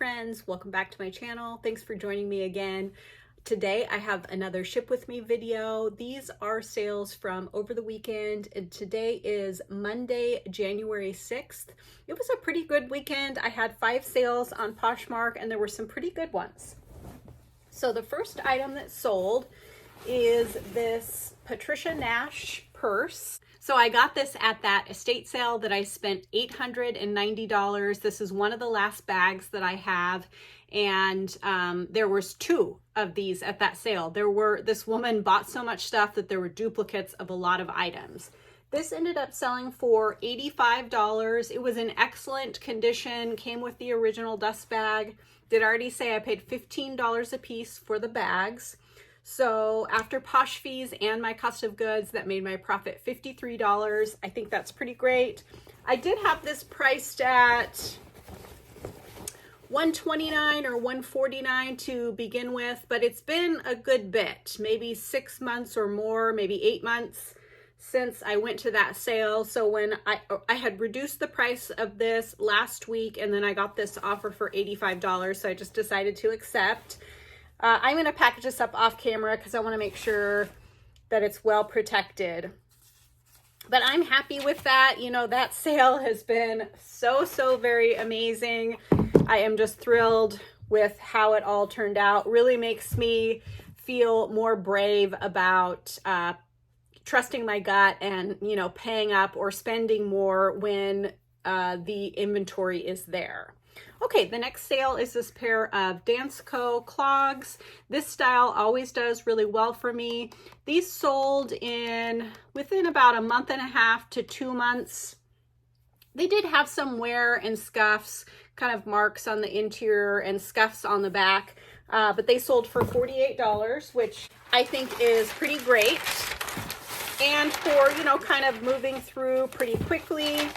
friends, welcome back to my channel. Thanks for joining me again. Today I have another ship with me video. These are sales from over the weekend and today is Monday, January 6th. It was a pretty good weekend. I had 5 sales on Poshmark and there were some pretty good ones. So the first item that sold is this Patricia Nash purse. So I got this at that estate sale that I spent $890. This is one of the last bags that I have. And there was 2 of these at that sale. This woman bought so much stuff that there were duplicates of a lot of items. This ended up selling for $85. It was in excellent condition, came with the original dust bag. Did already say I paid $15 a piece for the bags. So after Posh fees and my cost of goods, that made my profit $53. I think that's pretty great. I did have this priced at $129 or $149 to begin with, but it's been a good bit, maybe 6 months or more, maybe 8 months since I went to that sale. So when I had reduced the price of this last week and then I got this offer for $85, so I just decided to accept. I'm going to package this up off camera because I want to make sure that it's well protected. But I'm happy with that. You know, that sale has been so very amazing. I am just thrilled with how it all turned out. Really makes me feel more brave about trusting my gut and, you know, paying up or spending more when the inventory is there. Okay, the next sale is this pair of Dansko clogs. This style always does really well for me. These sold within about a month and a half to 2 months. They did have some wear and scuffs, kind of marks on the interior and scuffs on the back, but they sold for $48, which I think is pretty great. And for, you know, kind of moving through pretty quickly,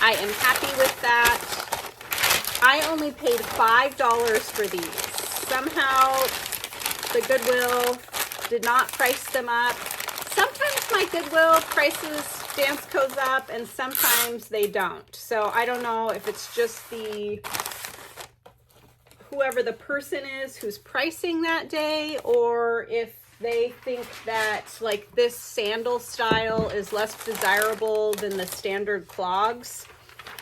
I am happy with that. I only paid $5 for these. Somehow the Goodwill did not price them up. Sometimes my Goodwill prices Dansko's up and sometimes they don't. So I don't know if it's just whoever the person is who's pricing that day, or if they think that like this sandal style is less desirable than the standard clogs.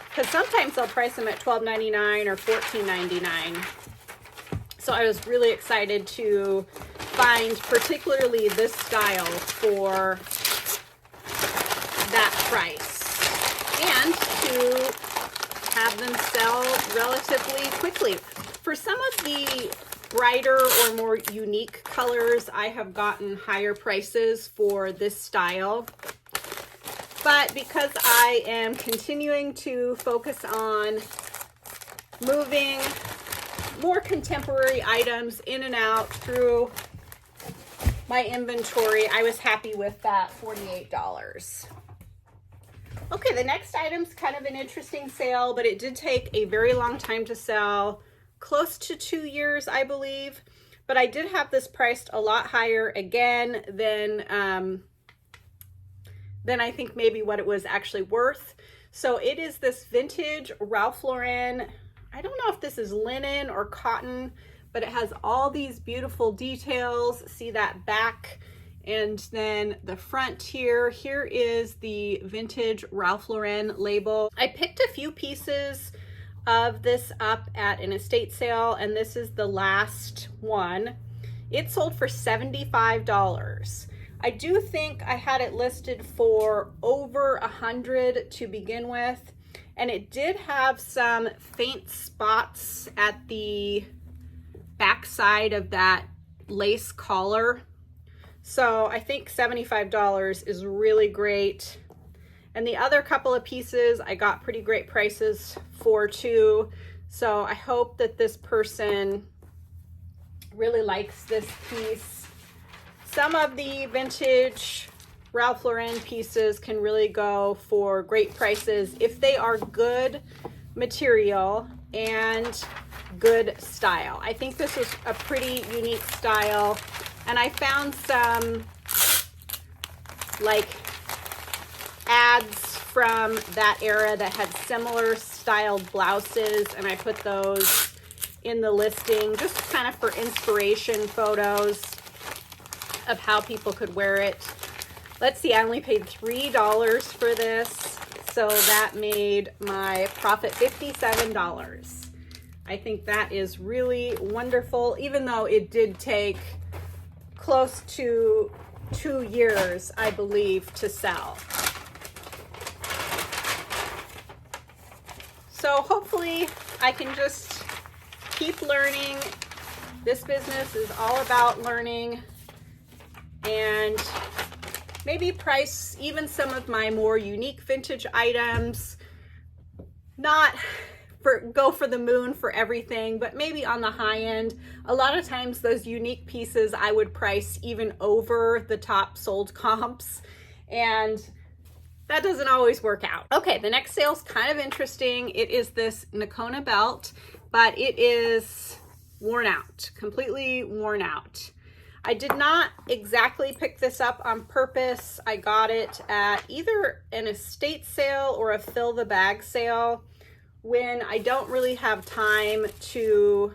Because sometimes they'll price them at $12.99 or $14.99. So I was really excited to find particularly this style for that price and to have them sell relatively quickly. For some of the brighter or more unique colors, I have gotten higher prices for this style. But because I am continuing to focus on moving more contemporary items in and out through my inventory, I was happy with that $48. Okay, the next item's kind of an interesting sale, but it did take a very long time to sell, close to 2 years, I believe. But I did have this priced a lot higher again than I think maybe what it was actually worth. So it is this vintage Ralph Lauren. I don't know if this is linen or cotton, but it has all these beautiful details. See that back and then the front here. Here is the vintage Ralph Lauren label. I picked a few pieces of this up at an estate sale and this is the last one. It sold for $75. I do think I had it listed for over $100 to begin with, and it did have some faint spots at the back side of that lace collar. So I think $75 is really great. And the other couple of pieces I got pretty great prices for too. So I hope that this person really likes this piece. Some of the vintage Ralph Lauren pieces can really go for great prices if they are good material and good style. I think this was a pretty unique style, and I found some like ads from that era that had similar styled blouses, and I put those in the listing just kind of for inspiration photos of how people could wear it. Let's see, I only paid $3 for this, so that made my profit $57. I think that is really wonderful, even though it did take close to 2 years, I believe, to sell. So hopefully I can just keep learning. This business is all about learning, and maybe price even some of my more unique vintage items. Not go for the moon for everything, but maybe on the high end. A lot of times those unique pieces I would price even over the top sold comps, and that doesn't always work out. Okay, the next sale's kind of interesting. It is this Nakona belt, but it is worn out, completely worn out. I did not exactly pick this up on purpose. I got it at either an estate sale or a fill the bag sale when I don't really have time to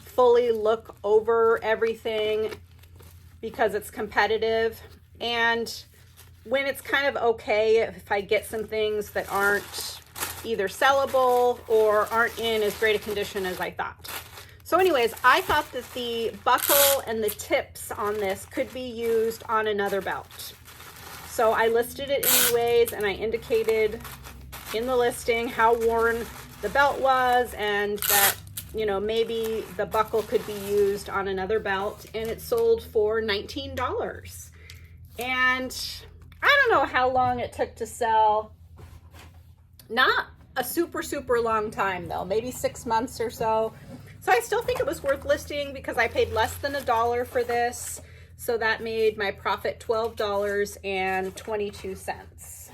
fully look over everything because it's competitive, and when it's kind of okay if I get some things that aren't either sellable or aren't in as great a condition as I thought. So anyways, I thought that the buckle and the tips on this could be used on another belt. So I listed it anyways, and I indicated in the listing how worn the belt was, and that, you know, maybe the buckle could be used on another belt, and it sold for $19. And I don't know how long it took to sell. Not a super long time though, maybe 6 months or so. So I still think it was worth listing because I paid less than $1 for this. So that made my profit $12.22.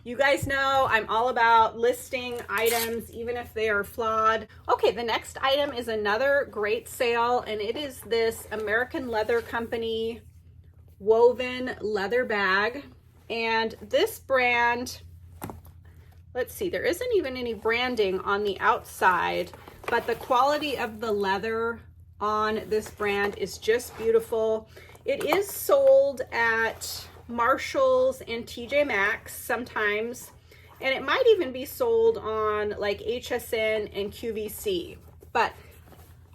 You guys know I'm all about listing items, even if they are flawed. Okay, the next item is another great sale, and it is this American Leather Company woven leather bag. And this brand, let's see, there isn't even any branding on the outside, but the quality of the leather on this brand is just beautiful. It is sold at Marshall's and TJ Maxx sometimes, and it might even be sold on like HSN and QVC, but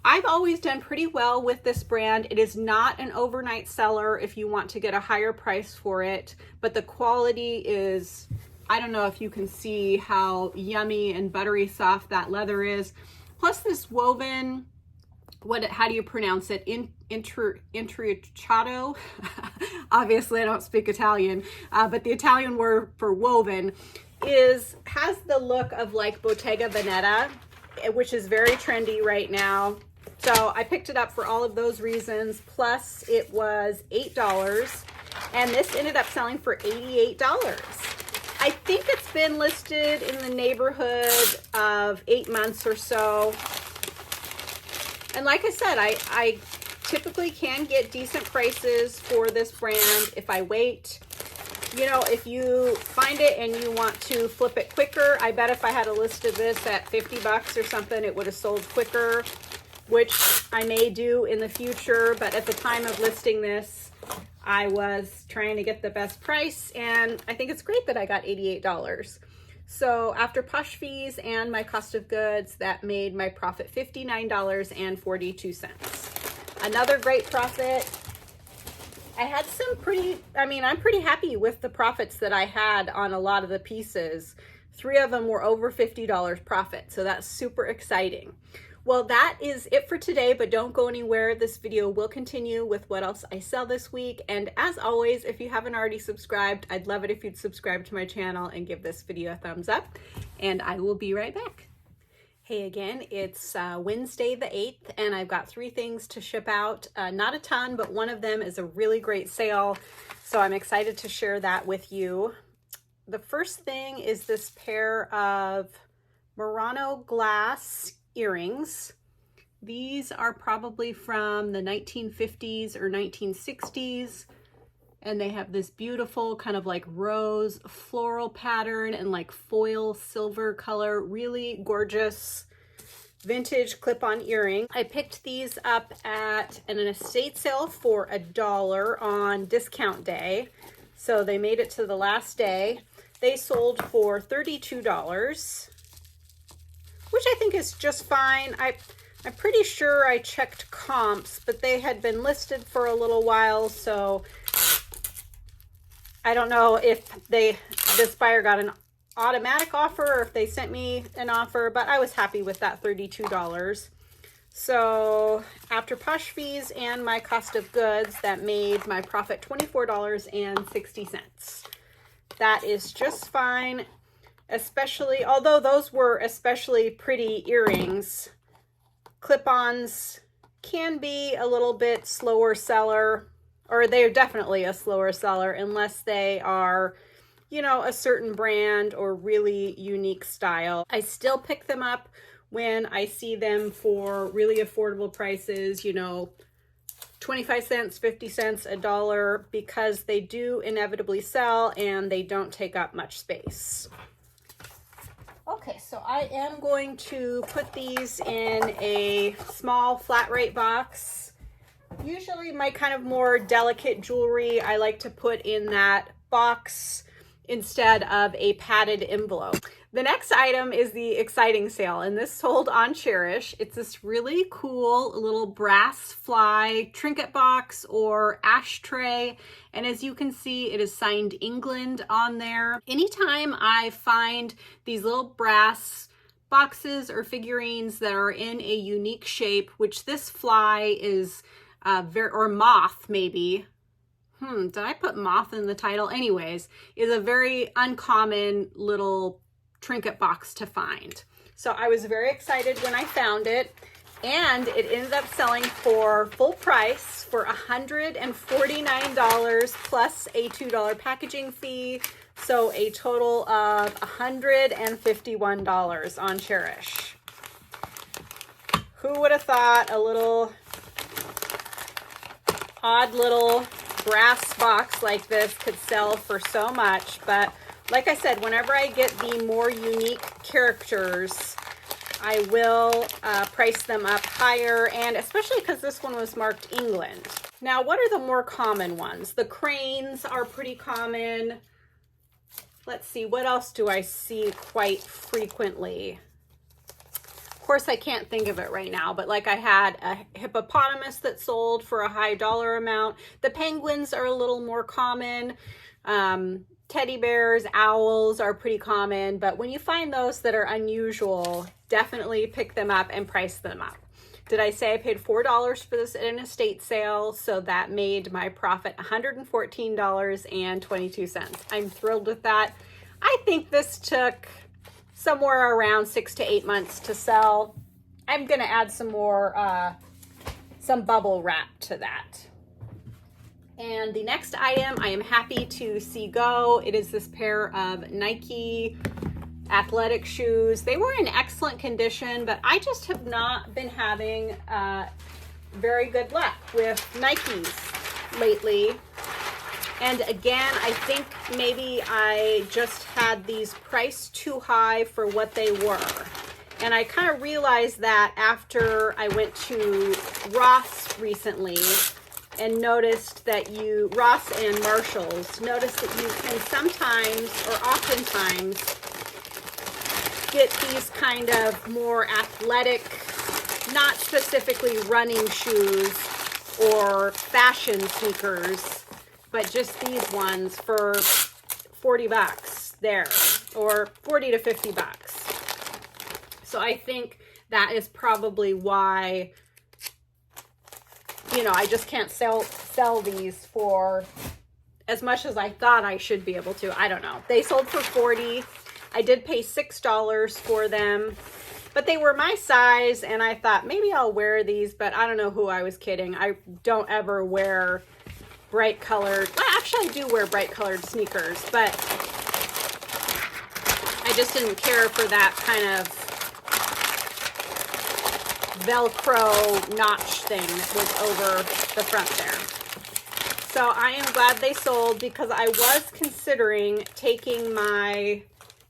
I've always done pretty well with this brand. It is not an overnight seller if you want to get a higher price for it, but the quality is, I don't know if you can see how yummy and buttery soft that leather is. Plus this woven, how do you pronounce it? Intrecciato. Obviously I don't speak Italian, but the Italian word for woven has the look of like Bottega Veneta, which is very trendy right now. So I picked it up for all of those reasons. Plus it was $8, and this ended up selling for $88. I think it's been listed in the neighborhood of 8 months or so. And like I said, I typically can get decent prices for this brand if I wait. You know, if you find it and you want to flip it quicker, I bet if I had listed this at 50 bucks or something, it would have sold quicker, which I may do in the future. But at the time of listing this, I was trying to get the best price, and I think it's great that I got $88. So after push fees and my cost of goods, that made my profit $59.42. Another great profit. I had some I'm pretty happy with the profits that I had on a lot of the pieces. 3 of them were over $50 profit, so that's super exciting. Well, that is it for today, but don't go anywhere. This video will continue with what else I sell this week. And as always, if you haven't already subscribed, I'd love it if you'd subscribe to my channel and give this video a thumbs up, and I will be right back. Hey again, it's Wednesday the 8th, and I've got 3 things to ship out. Not a ton, but one of them is a really great sale, so I'm excited to share that with you. The first thing is this pair of Murano glass earrings. These are probably from the 1950s or 1960s, and they have this beautiful kind of like rose floral pattern and like foil silver color, really gorgeous vintage clip-on earring. I picked these up at an estate sale for $1 on discount day. So they made it to the last day. They sold for $32, which I think is just fine. I'm pretty sure I checked comps, but they had been listed for a little while, so I don't know if this buyer got an automatic offer or if they sent me an offer, but I was happy with that $32. So after posh fees and my cost of goods, that made my profit $24.60. That is just fine, especially, although those were especially pretty earrings. Clip-ons can be a little bit slower seller, or they're definitely a slower seller unless they are, you know, a certain brand or really unique style. I still pick them up when I see them for really affordable prices, you know, 25 cents, 50 cents, $1, because they do inevitably sell and they don't take up much space. Okay, so I am going to put these in a small flat rate box. Usually my kind of more delicate jewelry, I like to put in that box instead of a padded envelope. The next item is the exciting sale, and this sold on Cherish. It's this really cool little brass fly trinket box or ashtray, and as you can see, it is signed England on there. Anytime I find these little brass boxes or figurines that are in a unique shape, which this fly is or moth maybe, did I put moth in the title? Anyways, is a very uncommon little trinket box to find. So I was very excited when I found it, and it ended up selling for full price for $149 plus a $2 packaging fee. So a total of $151 on Cherish. Who would have thought a little odd little brass box like this could sell for so much? But like I said, whenever I get the more unique characters, I will price them up higher, and especially because this one was marked England. Now, what are the more common ones? The cranes are pretty common. Let's see, what else do I see quite frequently? Of course, I can't think of it right now, but like I had a hippopotamus that sold for a high dollar amount. The penguins are a little more common. Teddy bears, owls are pretty common, but when you find those that are unusual, definitely pick them up and price them up. Did I say I paid $4 for this at an estate sale? So that made my profit $114.22. I'm thrilled with that. I think this took somewhere around 6 to 8 months to sell. I'm gonna add some more, some bubble wrap to that. And the next item I am happy to see go. It is this pair of Nike athletic shoes. They were in excellent condition, but I just have not been having very good luck with Nikes lately. And again, I think maybe I just had these priced too high for what they were. And I kind of realized that after I went to Ross recently and noticed that Ross and Marshalls, noticed that you can sometimes or oftentimes get these kind of more athletic, not specifically running shoes or fashion sneakers, but just these ones for 40 bucks there, or 40 to 50 bucks. So I think that is probably why, you know, I just can't sell these for as much as I thought I should be able to. I don't know. They sold for 40. I did pay $6 for them, but they were my size, and I thought maybe I'll wear these, but I don't know who I was kidding. I don't ever wear bright colored, well, actually I do wear bright colored sneakers, but I just didn't care for that kind of Velcro notch thing that was over the front there. So I am glad they sold, because I was considering taking my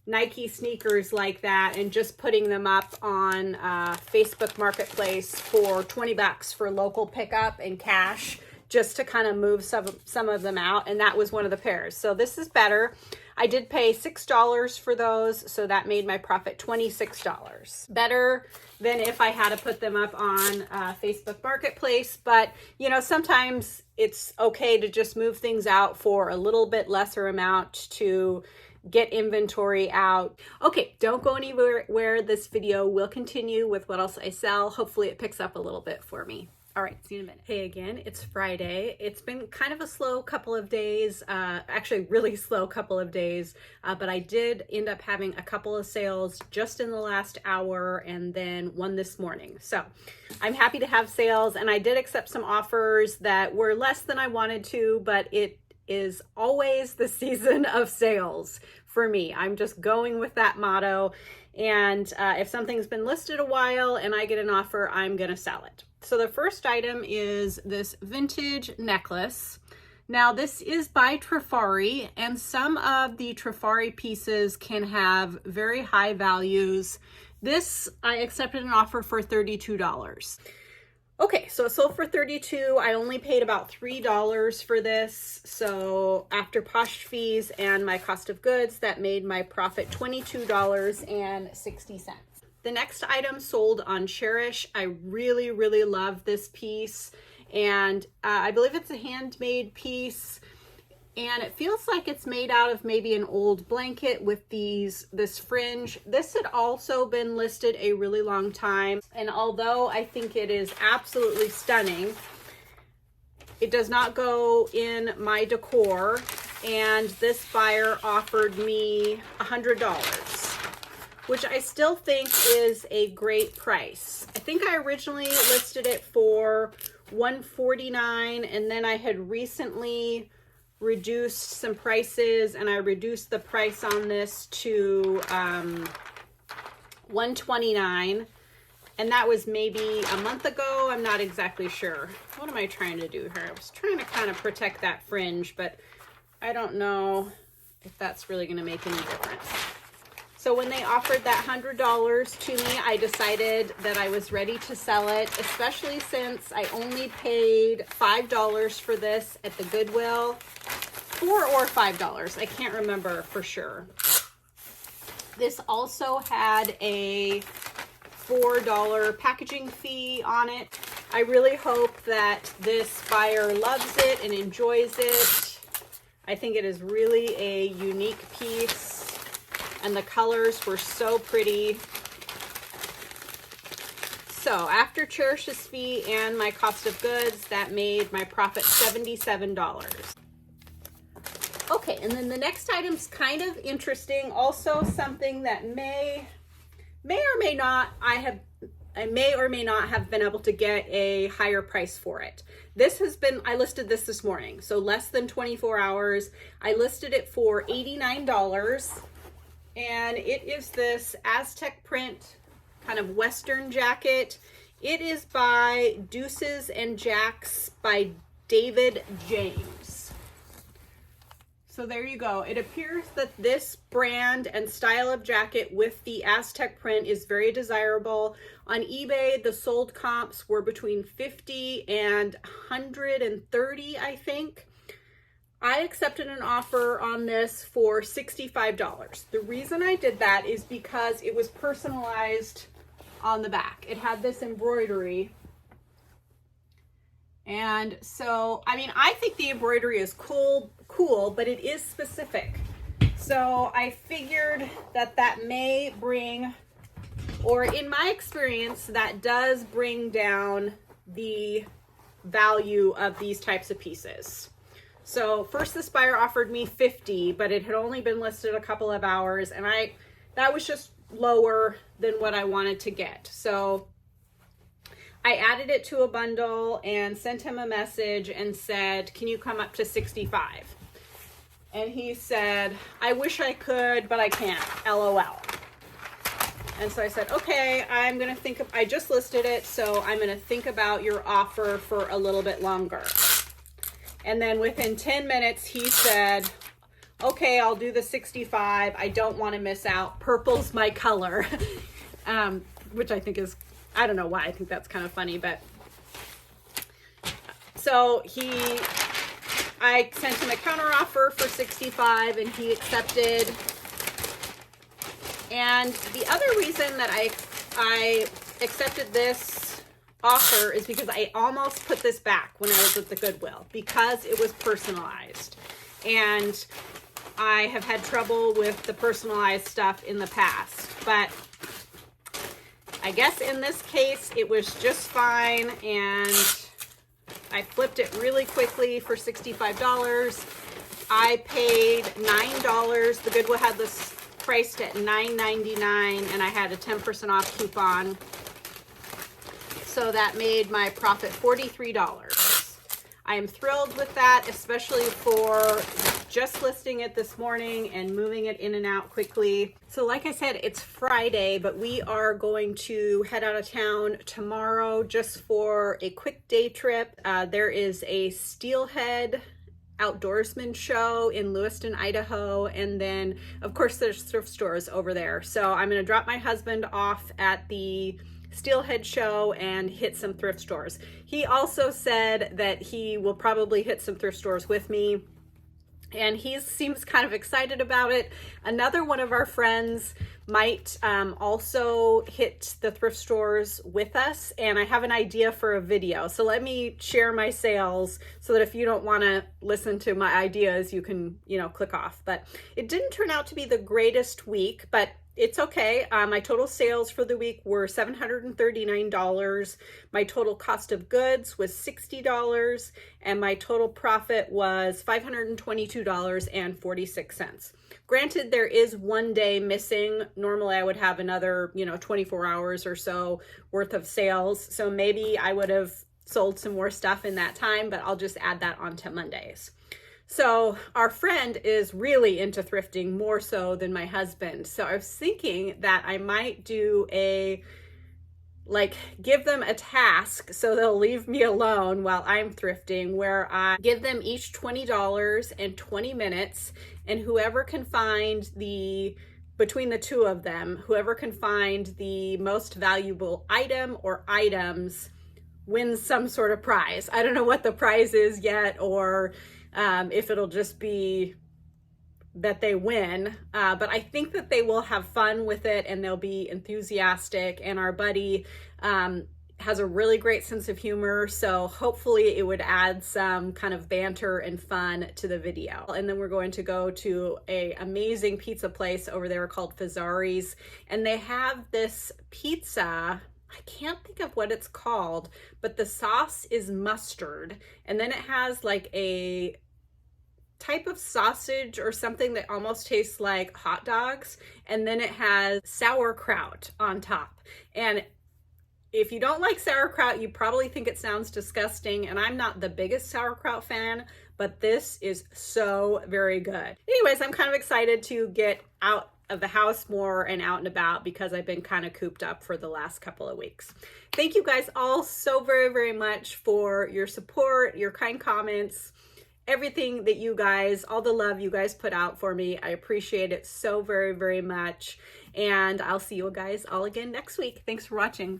Nike sneakers like that and just putting them up on Facebook Marketplace for 20 bucks for local pickup and cash, just to kind of move some of them out. And that was one of the pairs. So this is better. I did pay $6 for those, so that made my profit $26. Better than if I had to put them up on Facebook Marketplace. But, you know, sometimes it's okay to just move things out for a little bit lesser amount to get inventory out. Okay, don't go anywhere. This video will continue with what else I sell. Hopefully it picks up a little bit for me. All right, see you in a minute. Hey again, it's Friday. It's been kind of a slow couple of days, actually really slow couple of days, but I did end up having a couple of sales just in the last hour and then one this morning. So I'm happy to have sales, and I did accept some offers that were less than I wanted to, but it is always the season of sales for me. I'm just going with that motto. And if something's been listed a while and I get an offer, I'm gonna sell it. So the first item is this vintage necklace. Now this is by Trifari, and some of the Trifari pieces can have very high values. This, I accepted an offer for $32. Okay, so it sold for $32. I only paid about $3 for this. So after Posh fees and my cost of goods, that made my profit $22.60. The next item sold on Cherish. I really, really love this piece. And I believe it's a handmade piece. And it feels like it's made out of maybe an old blanket with this fringe. This had also been listed a really long time. And although I think it is absolutely stunning, it does not go in my decor. And this buyer offered me $100. Which I still think is a great price. I think I originally listed it for $149, and then I had recently reduced some prices, and I reduced the price on this to $129, and that was maybe a month ago. I'm not exactly sure. What am I trying to do here? I was trying to kind of protect that fringe, but I don't know if that's really going to make any difference. So when they offered that $100 to me, I decided that I was ready to sell it, especially since I only paid $5 for this at the Goodwill. $4 or $5, I can't remember for sure. This also had a $4 packaging fee on it. I really hope that this buyer loves it and enjoys it. I think it is really a unique piece. And the colors were so pretty. So after Cherish's fee and my cost of goods, that made my profit $77. Okay, and then the next item's kind of interesting. Also something that may or may not, I may or may not have been able to get a higher price for it. This has been, I listed this morning, so less than 24 hours. I listed it for $89. And it is this Aztec print kind of Western jacket. It is by Deuces and Jacks by David James. So there you go. It appears that this brand and style of jacket with the Aztec print is very desirable. On eBay, the sold comps were between 50 and 130, I think. I accepted an offer on this for $65. The reason I did that is because it was personalized on the back. It had this embroidery. And so, I mean, I think the embroidery is cool, but it is specific. So I figured that may bring, or in my experience, that does bring down the value of these types of pieces. So first this buyer offered me $50, but it had only been listed a couple of hours, and that was just lower than what I wanted to get. So I added it to a bundle and sent him a message and said, can you come up to 65? And he said, I wish I could, but I can't, LOL. And so I said, okay, I'm gonna think of, I just listed it, so I'm gonna think about your offer for a little bit longer. And then within 10 minutes, he said, okay, I'll do the 65. I don't want to miss out. Purple's my color. Which I think is, I don't know why I think that's kind of funny, but so I sent him a counter offer for 65 and he accepted. And the other reason that I accepted this offer is because I almost put this back when I was at the Goodwill because it was personalized. And I have had trouble with the personalized stuff in the past, but I guess in this case it was just fine, and I flipped it really quickly for $65. I paid $9. The Goodwill had this priced at $9.99, and I had a 10% off coupon. So that made my profit $43. I am thrilled with that, especially for just listing it this morning and moving it in and out quickly. So like I said, it's Friday, but we are going to head out of town tomorrow just for a quick day trip. There is a steelhead outdoorsman show in Lewiston, Idaho, and then of course there's thrift stores over there. So I'm going to drop my husband off at the steelhead show and hit some thrift stores. He also said that he will probably hit some thrift stores with me, and he seems kind of excited about it. Another one of our friends might also hit the thrift stores with us, and I have an idea for a video. So let me share my sales so that if you don't want to listen to my ideas, you can, click off. But it didn't turn out to be the greatest week, but it's okay. My total sales for the week were $739. My total cost of goods was $60, and my total profit was $522.46. Granted, there is one day missing. Normally I would have another, 24 hours or so worth of sales. So maybe I would have sold some more stuff in that time, but I'll just add that on to Mondays. So our friend is really into thrifting, more so than my husband. So I was thinking that I might do give them a task so they'll leave me alone while I'm thrifting, where I give them each $20 and 20 minutes, and whoever can find between the two of them, whoever can find the most valuable item or items wins some sort of prize. I don't know what the prize is yet, or if it'll just be that they win, but I think that they will have fun with it and they'll be enthusiastic, and our buddy has a really great sense of humor, so hopefully it would add some kind of banter and fun to the video. And then we're going to go to an amazing pizza place over there called Fazari's, and they have this pizza, I can't think of what it's called, but the sauce is mustard, and then it has like a type of sausage or something that almost tastes like hot dogs, and then it has sauerkraut on top. And if you don't like sauerkraut, you probably think it sounds disgusting, and I'm not the biggest sauerkraut fan, but this is so very good. Anyways, I'm kind of excited to get out of the house more and out and about because I've been kind of cooped up for the last couple of weeks. Thank you guys all so very, very much for your support, your kind comments, everything that you guys, all the love you guys put out for me. I appreciate it so very, very much. And I'll see you guys all again next week. Thanks for watching.